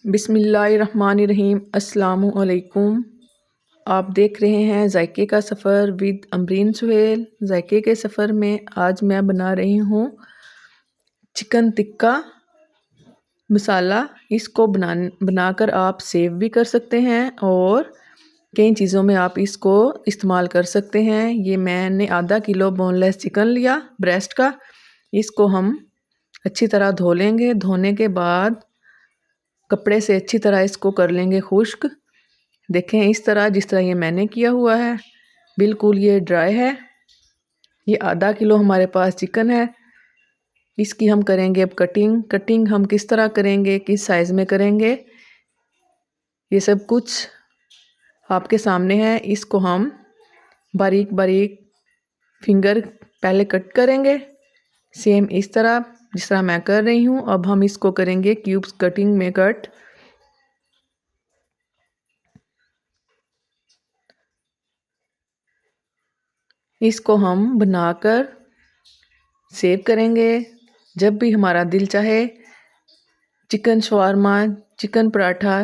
बिस्मिल्लाहिर्रहमानिर्रहीम। अस्सलामु अलैकुम। आप देख रहे हैं जायके का सफ़र विद अमरीन सुहेल। जायके के सफ़र में आज मैं बना रही हूँ चिकन टिक्का मसाला। इसको बनाकर आप सेव भी कर सकते हैं और कई चीज़ों में आप इसको इस्तेमाल कर सकते हैं। ये मैंने आधा किलो बोनलेस चिकन लिया ब्रेस्ट का। इसको हम अच्छी तरह धो लेंगे। धोने के बाद कपड़े से अच्छी तरह इसको कर लेंगे खुश्क। देखें इस तरह, जिस तरह ये मैंने किया हुआ है, बिल्कुल ये ड्राई है। ये आधा किलो हमारे पास चिकन है। इसकी हम करेंगे अब कटिंग हम किस तरह करेंगे, किस साइज़ में करेंगे, ये सब कुछ आपके सामने है। इसको हम बारीक बारीक फिंगर पहले कट करेंगे, सेम इस तरह जिस तरह मैं कर रही हूँ। अब हम इसको करेंगे क्यूब्स कटिंग में कट। इसको हम बनाकर सेव करेंगे। जब भी हमारा दिल चाहे चिकन शवारमा, चिकन पराठा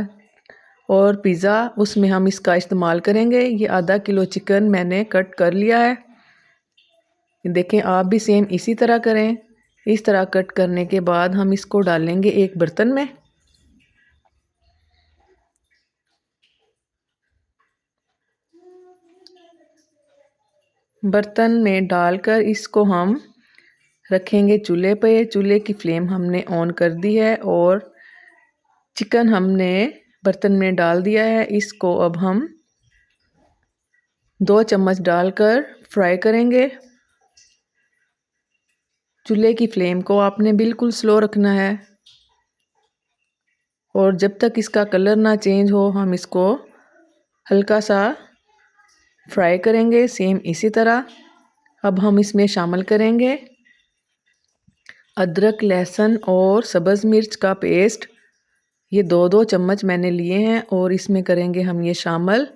और पिज़्ज़ा, उसमें हम इसका इस्तेमाल करेंगे। ये आधा किलो चिकन मैंने कट कर लिया है। देखें आप भी सेम इसी तरह करें। इस तरह कट करने के बाद हम इसको डालेंगे एक बर्तन में। बर्तन में डालकर इसको हम रखेंगे चूल्हे पे। चूल्हे की फ्लेम हमने ऑन कर दी है और चिकन हमने बर्तन में डाल दिया है। इसको अब हम 2 चम्मच डालकर फ्राई करेंगे। चूल्हे की फ्लेम को आपने बिल्कुल स्लो रखना है और जब तक इसका कलर ना चेंज हो हम इसको हल्का सा फ्राई करेंगे। सेम इसी तरह अब हम इसमें शामिल करेंगे अदरक, लहसुन और सब्ज़ मिर्च का पेस्ट। ये 2-2 चम्मच मैंने लिए हैं और इसमें करेंगे हम ये शामिल।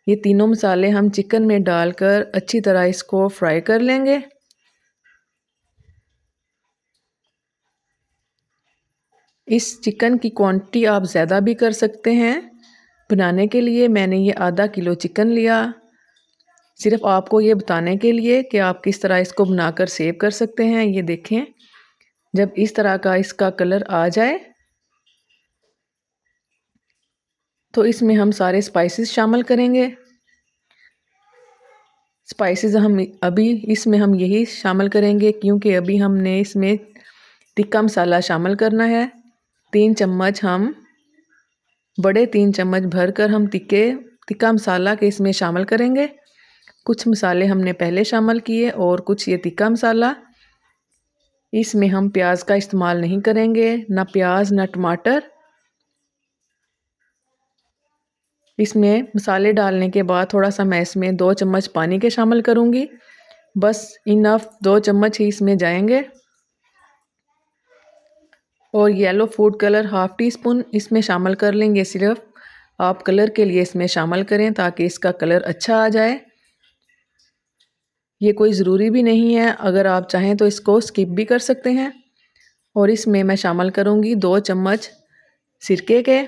ये तीनों मसाले हम चिकन में डालकर अच्छी तरह इसको फ्राई कर लेंगे। इस चिकन की क्वांटिटी आप ज़्यादा भी कर सकते हैं। बनाने के लिए मैंने ये आधा किलो चिकन लिया, सिर्फ आपको ये बताने के लिए कि आप किस तरह इसको बनाकर सेव कर सकते हैं। ये देखें, जब इस तरह का इसका कलर आ जाए तो इसमें हम सारे स्पाइसेस शामिल करेंगे। स्पाइसेस हम अभी इसमें हम यही शामिल करेंगे क्योंकि अभी हमने इसमें टिक्का मसाला शामिल करना है। 3 चम्मच हम बड़े 3 चम्मच भरकर हम टिक्का मसाला के इसमें शामिल करेंगे। कुछ मसाले हमने पहले शामिल किए और कुछ ये टिक्का मसाला। इसमें हम प्याज का इस्तेमाल नहीं करेंगे, ना प्याज ना टमाटर। इसमें मसाले डालने के बाद थोड़ा सा मैं इसमें 2 चम्मच पानी के शामिल करूँगी। बस इनफ 2 चम्मच ही इसमें जाएंगे। और yellow food colour half tea spoon इसमें शामिल कर लेंगे। सिर्फ आप कलर के लिए इसमें शामिल करें ताकि इसका कलर अच्छा आ जाए। ये कोई ज़रूरी भी नहीं है, अगर आप चाहें तो इसको स्किप भी कर सकते हैं। और इसमें मैं शामिल करूँगी 2 चम्मच सिरके के।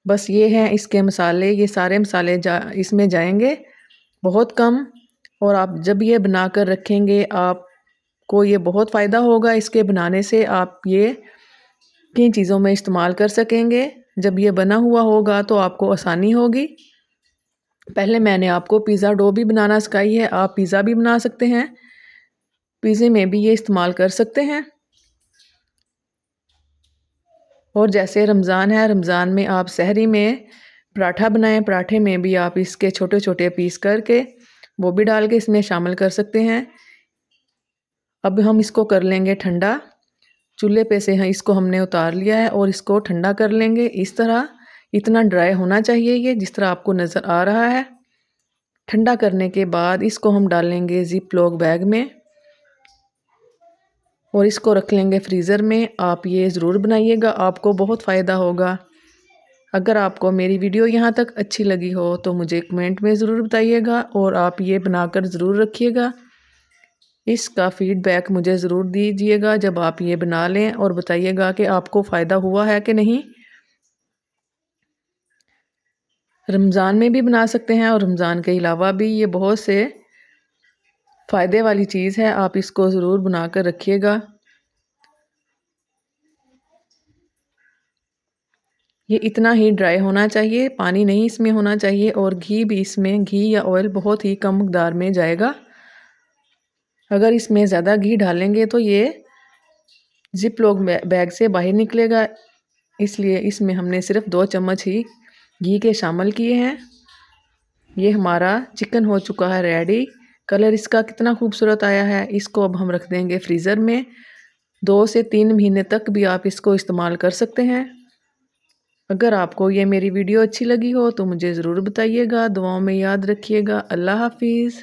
बस ये हैं इसके मसाले, ये सारे मसाले इसमें जाएंगे बहुत कम। और आप जब ये बना कर रखेंगे आपको ये बहुत फ़ायदा होगा। इसके बनाने से आप ये किन चीज़ों में इस्तेमाल कर सकेंगे। जब ये बना हुआ होगा तो आपको आसानी होगी। पहले मैंने आपको पिज़्ज़ा डो भी बनाना सिखाई है, आप पिज़्ज़ा भी बना सकते हैं। पिज़्ज़े में भी ये इस्तेमाल कर सकते हैं। और जैसे रमज़ान है, रमज़ान में आप सहरी में पराठा बनाएं, पराठे में भी आप इसके छोटे छोटे पीस करके वो भी डाल के इसमें शामिल कर सकते हैं। अब हम इसको कर लेंगे ठंडा। चूल्हे पे से इसको हमने उतार लिया है और इसको ठंडा कर लेंगे। इस तरह इतना ड्राई होना चाहिए ये, जिस तरह आपको नज़र आ रहा है। ठंडा करने के बाद इसको हम डालेंगे ज़िप लॉक बैग में और इसको रख लेंगे फ्रीज़र में। आप ये ज़रूर बनाइएगा, आपको बहुत फ़ायदा होगा। अगर आपको मेरी वीडियो यहाँ तक अच्छी लगी हो तो मुझे कमेंट में ज़रूर बताइएगा और आप ये बनाकर ज़रूर रखिएगा। इसका फ़ीडबैक मुझे ज़रूर दीजिएगा जब आप ये बना लें और बताइएगा कि आपको फ़ायदा हुआ है कि नहीं। रमज़ान में भी बना सकते हैं और रमज़ान के अलावा भी ये बहुत से फ़ायदे वाली चीज़ है, आप इसको ज़रूर बना कर रखिएगा। ये इतना ही ड्राई होना चाहिए, पानी नहीं इसमें होना चाहिए और घी भी इसमें घी या ऑयल बहुत ही कम मकदार में जाएगा। अगर इसमें ज़्यादा घी डालेंगे तो ये ज़िप लॉक बैग से बाहर निकलेगा, इसलिए इसमें हमने सिर्फ 2 चम्मच ही घी के शामिल किए हैं। ये हमारा चिकन हो चुका है रेडी। कलर इसका कितना खूबसूरत आया है। इसको अब हम रख देंगे फ्रीज़र में। 2 से 3 महीने तक भी आप इसको इस्तेमाल कर सकते हैं। अगर आपको ये मेरी वीडियो अच्छी लगी हो तो मुझे ज़रूर बताइएगा। दुआओं में याद रखिएगा। अल्लाह हाफ़िज़।